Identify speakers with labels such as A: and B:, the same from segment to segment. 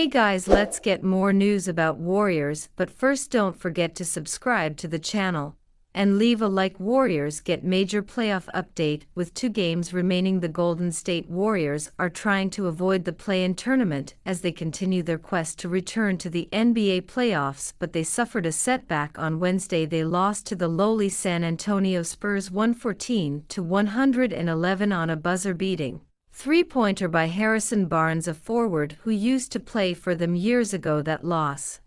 A: Hey guys, let's get more news about Warriors, but first don't forget to subscribe to the channel and leave a like. Warriors get major playoff update. With 2 games remaining, the Golden State Warriors are trying to avoid the play-in tournament as they continue their quest to return to the NBA playoffs, but they suffered a setback on Wednesday. They lost to the lowly San Antonio Spurs 114-111 on a buzzer-beating three-pointer by Harrison Barnes, a forward who used to play for them years ago. That loss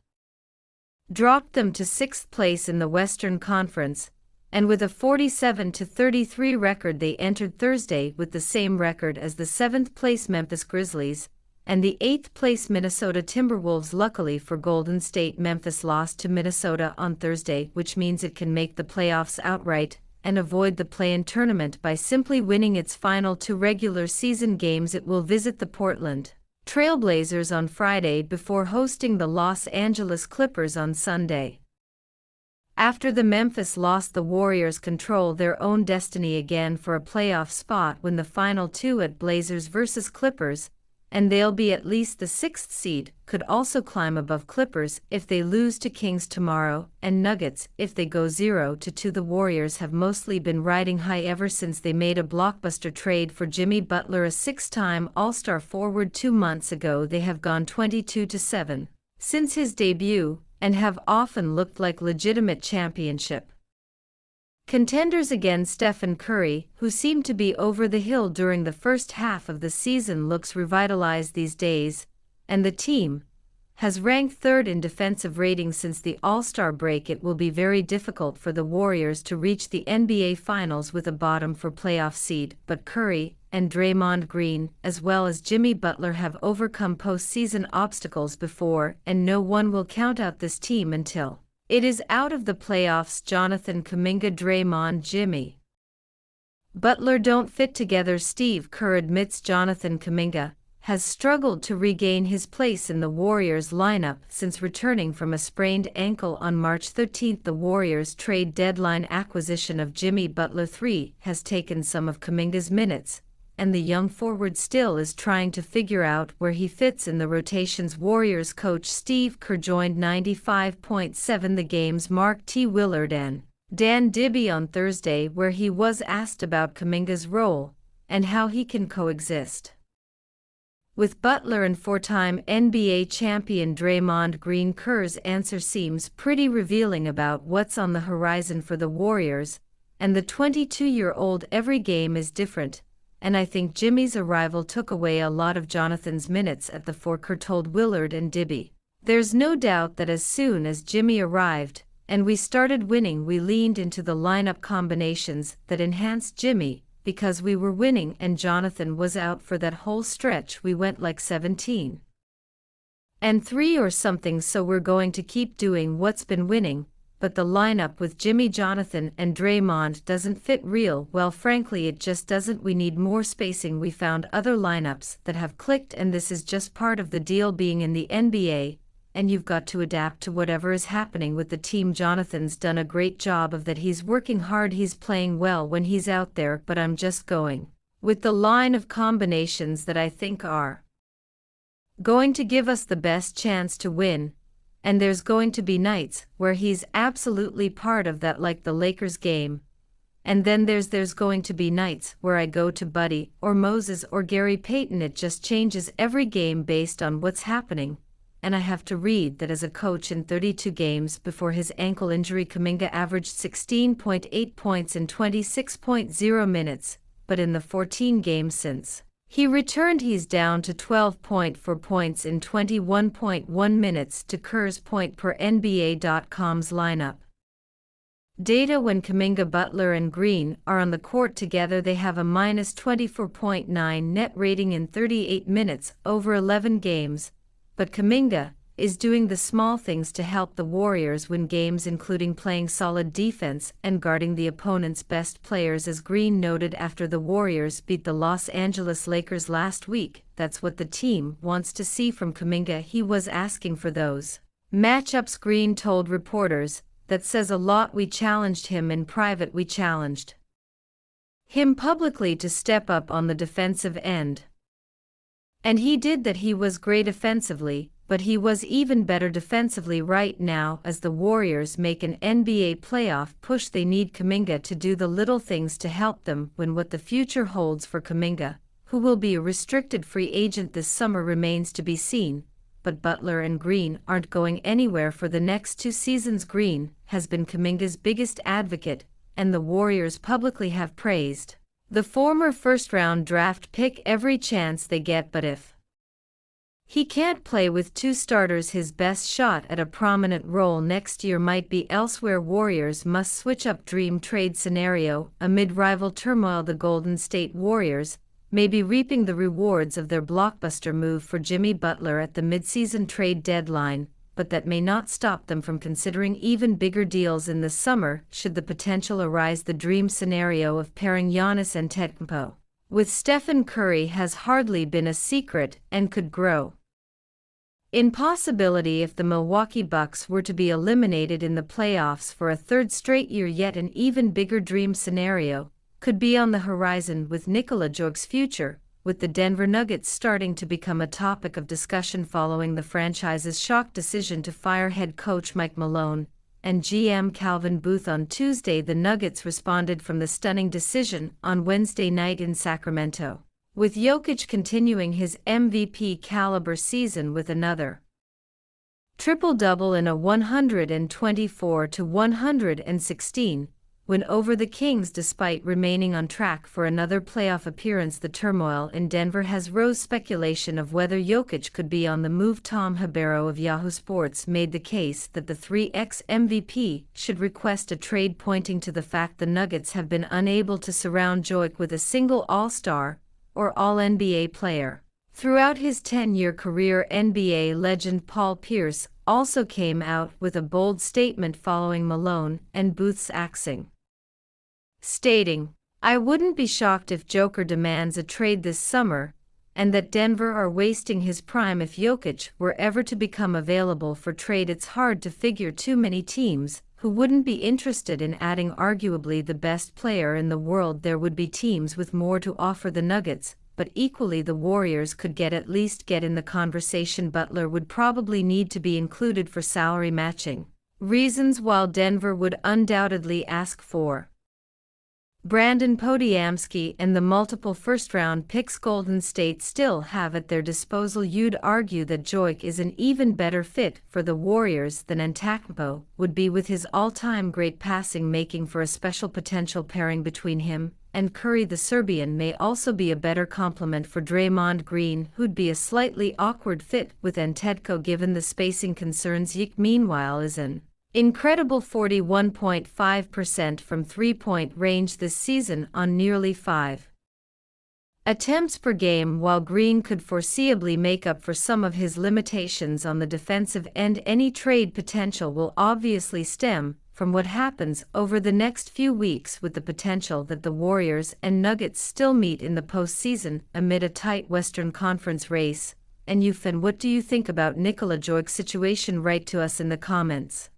A: dropped them to 6th place in the Western Conference, and with a 47-33 record they entered Thursday with the same record as the 7th-place Memphis Grizzlies and the 8th-place Minnesota Timberwolves. Luckily for Golden State, Memphis lost to Minnesota on Thursday, which means it can make the playoffs outright and avoid the play-in tournament by simply winning its final 2 regular season games. It will visit the Portland Trail Blazers on Friday before hosting the Los Angeles Clippers on Sunday. After the Memphis loss, the Warriors control their own destiny again for a playoff spot when the final 2 at Blazers vs Clippers, and they'll be at least the 6th seed. Could also climb above Clippers if they lose to Kings tomorrow, and Nuggets if they go 0-2. The Warriors have mostly been riding high ever since they made a blockbuster trade for Jimmy Butler, a 6-time All-Star forward. 2 months ago they have gone 22-7 since his debut, and have often looked like legitimate championship contenders again. Stephen Curry, who seemed to be over the hill during the first half of the season, looks revitalized these days, and the team has ranked 3rd in defensive rating since the All-Star break. It will be very difficult for the Warriors to reach the NBA Finals with a bottom-4 playoff seed, but Curry and Draymond Green, as well as Jimmy Butler, have overcome postseason obstacles before, and no one will count out this team until it is out of the playoffs. Jonathan Kuminga, Draymond, Jimmy Butler don't fit together. Steve Kerr admits Jonathan Kuminga has struggled to regain his place in the Warriors lineup since returning from a sprained ankle on March 13. The Warriors trade deadline acquisition of Jimmy Butler III has taken some of Kuminga's minutes, and the young forward still is trying to figure out where he fits in the rotations. Warriors coach Steve Kerr joined 95.7 The Game's Mark T. Willard and Dan Dibby on Thursday, where he was asked about Kuminga's role and how he can coexist with Butler and 4-time NBA champion Draymond Green. Kerr's answer seems pretty revealing about what's on the horizon for the Warriors and the 22-year-old. Every game is different, and I think Jimmy's arrival took away a lot of Jonathan's minutes at the 4. Kerr told Willard and Dibby. There's no doubt that as soon as Jimmy arrived and we started winning, we leaned into the lineup combinations that enhanced Jimmy, because we were winning and Jonathan was out for that whole stretch. We went like 17-3 or something, so we're going to keep doing what's been winning. But the lineup with Jimmy, Jonathan, and Draymond doesn't fit real well. Frankly, it just doesn't. We need more spacing. We found other lineups that have clicked, and this is just part of the deal being in the NBA, and you've got to adapt to whatever is happening with the team. Jonathan's done a great job of that. He's working hard, he's playing well when he's out there, but I'm just going with the line of combinations that I think are going to give us the best chance to win. And there's going to be nights where he's absolutely part of that, like the Lakers game. And then there's going to be nights where I go to Buddy or Moses or Gary Payton. It just changes every game based on what's happening. And I have to read that as a coach, in 32 games before his ankle injury, Kuminga averaged 16.8 points in 26.0 minutes, but in the 14 games since he returned, he's down to 12.4 points in 21.1 minutes. To Kerr's point per NBA.com's lineup data, when Kuminga, Butler, and Green are on the court together, they have a minus 24.9 net rating in 38 minutes over 11 games. But Kuminga is doing the small things to help the Warriors win games, including playing solid defense and guarding the opponent's best players. As Green noted after the Warriors beat the Los Angeles Lakers last week, that's what the team wants to see from Kuminga. He was asking for those matchups, Green told reporters. That says a lot. We challenged him in private, we challenged him publicly to step up on the defensive end. And he did that. He was great offensively, but he was even better defensively right now. As the Warriors make an NBA playoff push, they need Kuminga to do the little things to help them win. What the future holds for Kuminga, who will be a restricted free agent this summer, remains to be seen, but Butler and Green aren't going anywhere for the next 2 seasons. Green has been Kuminga's biggest advocate, and the Warriors publicly have praised the former first-round draft pick every chance they get. But if he can't play with 2 starters, his best shot at a prominent role next year might be elsewhere. Warriors must switch up dream trade scenario. Amid rival turmoil, the Golden State Warriors may be reaping the rewards of their blockbuster move for Jimmy Butler at the midseason trade deadline, but that may not stop them from considering even bigger deals in the summer should the potential arise. The dream scenario of pairing Giannis Antetokounmpo with Stephen Curry has hardly been a secret and could grow in possibility if the Milwaukee Bucks were to be eliminated in the playoffs for a 3rd straight year. Yet an even bigger dream scenario could be on the horizon with Nikola Jokic's future, with the Denver Nuggets starting to become a topic of discussion following the franchise's shock decision to fire head coach Mike Malone and GM Calvin Booth on Tuesday. The Nuggets responded from the stunning decision on Wednesday night in Sacramento, with Jokić continuing his MVP-caliber season with another triple-double in a 124-116 win over the Kings despite remaining on track for another playoff appearance. The turmoil in Denver has raised speculation of whether Jokić could be on the move. Tom Habeiro of Yahoo Sports made the case that the 3x MVP should request a trade, pointing to the fact the Nuggets have been unable to surround Jokić with a single All-Star or All-NBA player. Throughout his 10-year career, NBA legend Paul Pierce also came out with a bold statement following Malone and Booth's axing, stating, "I wouldn't be shocked if Joker demands a trade this summer, and that Denver are wasting his prime if Jokić were ever to become available for trade. It's hard to figure too many teams who wouldn't be interested in adding arguably the best player in the world. There would be teams with more to offer the Nuggets, but equally the Warriors could at least get in the conversation. Butler would probably need to be included for salary matching reasons, while Denver would undoubtedly ask for Brandon Podziemski and the multiple first-round picks Golden State still have at their disposal. You'd argue that Jokić is an even better fit for the Warriors than Antetokounmpo would be, with his all-time great passing, making for a special potential pairing between him and Curry. The Serbian may also be a better complement for Draymond Green, who'd be a slightly awkward fit with Antetokounmpo given the spacing concerns. Jokić, meanwhile, is an incredible 41.5% from three-point range this season on nearly 5 attempts per game, while Green could foreseeably make up for some of his limitations on the defensive end. Any trade potential will obviously stem from what happens over the next few weeks, with the potential that the Warriors and Nuggets still meet in the postseason amid a tight Western Conference race. And what do you think about Nikola Jokic's situation? Write to us in the comments.